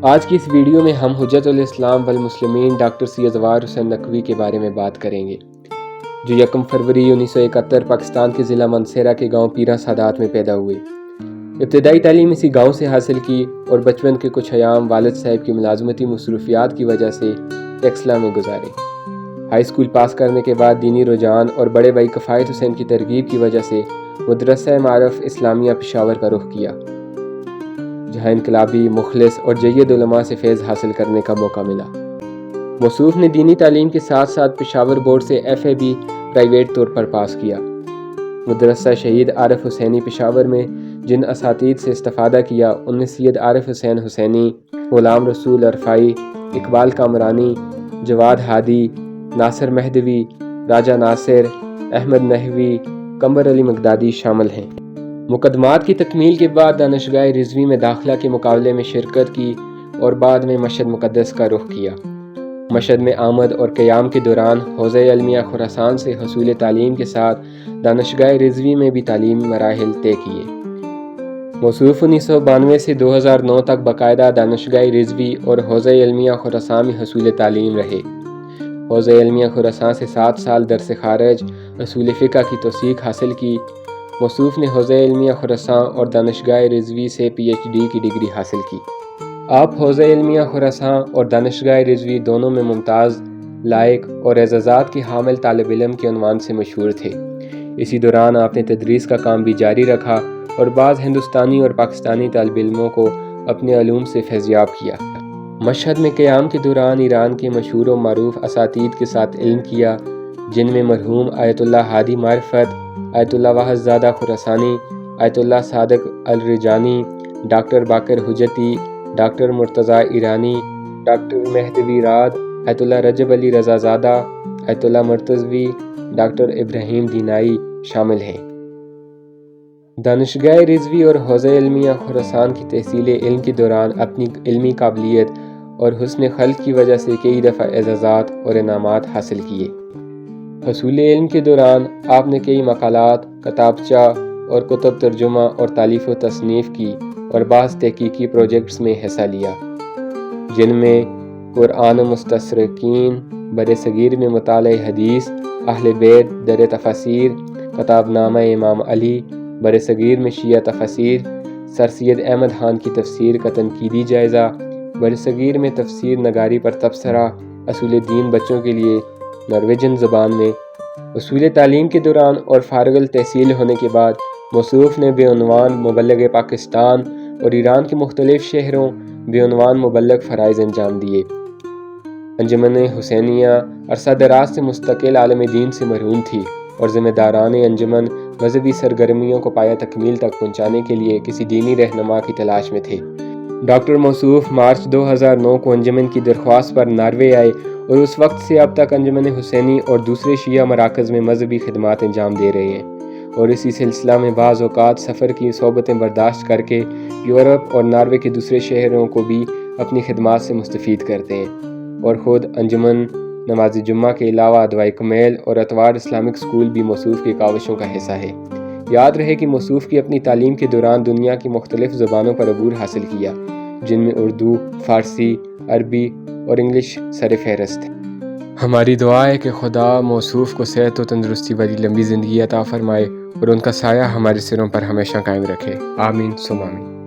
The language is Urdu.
آج کی اس ویڈیو میں ہم حجت الاسلام والمسلمین ڈاکٹر سید زوار حسین نقوی کے بارے میں بات کریں گے، جو 1 فروری 1971 پاکستان کے ضلع منصیرہ کے گاؤں پیراں سادات میں پیدا ہوئے۔ ابتدائی تعلیم اسی گاؤں سے حاصل کی اور بچپن کے کچھ ایام والد صاحب کی ملازمتی مصروفیات کی وجہ سے ٹیکسلا میں گزارے۔ ہائی اسکول پاس کرنے کے بعد دینی رجحان اور بڑے بھائی کفایت حسین کی ترغیب کی وجہ سے مدرسہ معارف اسلامیہ پشاور کا رخ کیا، جہاں انقلابی، مخلص اور جید علماء سے فیض حاصل کرنے کا موقع ملا۔ موصوف نے دینی تعلیم کے ساتھ ساتھ پشاور بورڈ سے FA بھی پرائیویٹ طور پر پاس کیا۔ مدرسہ شہید عارف حسینی پشاور میں جن اساتید سے استفادہ کیا ان میں سید عارف حسین حسینی، غلام رسول عرفائی، اقبال کامرانی، جواد ہادی، ناصر مہدوی، راجہ ناصر، احمد نحوی، قمر علی مقدادی شامل ہیں۔ مقدمات کی تکمیل کے بعد دانشگاہ رضوی میں داخلہ کے مقابلے میں شرکت کی اور بعد میں مشہد مقدس کا رخ کیا۔ مشہد میں آمد اور قیام کے دوران حوزہ علمیہ خراسان سے حصول تعلیم کے ساتھ دانشگاہ رضوی میں بھی تعلیمی مراحل طے کیے۔ موصوف 1992 سے 2009 تک باقاعدہ دانشگاہ رضوی اور حوزہ علمیہ خراسان میں حصول تعلیم رہے۔ حوزہ علمیہ خراسان سے 7 سال درس خارج، اصول فقہ کی توثیق حاصل کی۔ موصوف نے حوزہ علمیہ خراسان اور دانشگاہ رضوی سے PhD کی ڈگری حاصل کی۔ آپ حوزہ علمیہ خراسان اور دانشگاہ رضوی دونوں میں ممتاز، لائق اور اعزازات کے حامل طالب علم کے عنوان سے مشہور تھے۔ اسی دوران آپ نے تدریس کا کام بھی جاری رکھا اور بعض ہندوستانی اور پاکستانی طالب علموں کو اپنے علوم سے فیضیاب کیا۔ مشہد میں قیام کے دوران ایران کے مشہور و معروف اساتید کے ساتھ علم کیا، جن میں مرحوم آیت اللہ ہادی معرفت، آیت اللہ وحد زادہ خراسانی، آیت اللہ صادق الرجانی، ڈاکٹر باقر حجتی، ڈاکٹر مرتضیٰ ایرانی، ڈاکٹر مہدوی راد، آیت اللہ رجب علی رضا زادہ، آیت اللہ مرتضوی، ڈاکٹر ابراہیم دینائی شامل ہیں۔ دانشگاہ رضوی اور حوزہ علمیہ خراسان کی تحصیل علم کے دوران اپنی علمی قابلیت اور حسن خلق کی وجہ سے کئی دفعہ اعزازات اور انعامات حاصل کیے۔ حصول علم کے دوران آپ نے کئی مقالات، کتابچہ اور کتب ترجمہ اور تالیف و تصنیف کی اور بعض تحقیقی پروجیکٹس میں حصہ لیا، جن میں قرآن مستشرقین، برصغیر میں مطالعہ حدیث، اہل بیت در تفاسیر، کتاب نامہ امام علی، برصغیر میں شیعہ تفاسیر، سر سید احمد خان کی تفسیر کا تنقیدی جائزہ، برصغیر میں تفسیر نگاری پر تبصرہ، اصول دین بچوں کے لیے نارویجن زبان میں۔ اصول تعلیم کے دوران اور فارغ التحصیل ہونے کے بعد موصوف نے بے عنوان مبلغ پاکستان اور ایران کے مختلف شہروں بے عنوان مبلغ فرائض انجام دیے۔ انجمن حسینیہ عرصہ دراز سے مستقل عالم دین سے محروم تھی اور ذمہ داران انجمن مذہبی سرگرمیوں کو پایہ تکمیل تک پہنچانے کے لیے کسی دینی رہنما کی تلاش میں تھے۔ ڈاکٹر موصوف مارچ 2009 کو انجمن کی درخواست پر ناروے آئے اور اس وقت سے اب تک انجمن حسینی اور دوسرے شیعہ مراکز میں مذہبی خدمات انجام دے رہے ہیں، اور اسی سلسلہ میں بعض اوقات سفر کی صحبتیں برداشت کر کے یورپ اور ناروے کے دوسرے شہروں کو بھی اپنی خدمات سے مستفید کرتے ہیں، اور خود انجمن نماز جمعہ کے علاوہ دعائے کمیل اور اتوار اسلامک اسکول بھی موصوف کی کاوشوں کا حصہ ہے۔ یاد رہے کہ موصوف کی اپنی تعلیم کے دوران دنیا کی مختلف زبانوں پر عبور حاصل کیا، جن میں اردو، فارسی، عربی اور انگلش سر فہرست ہے۔ ہماری دعا ہے کہ خدا موصوف کو صحت و تندرستی والی لمبی زندگی عطا فرمائے اور ان کا سایہ ہمارے سروں پر ہمیشہ قائم رکھے۔ آمین ثم آمین۔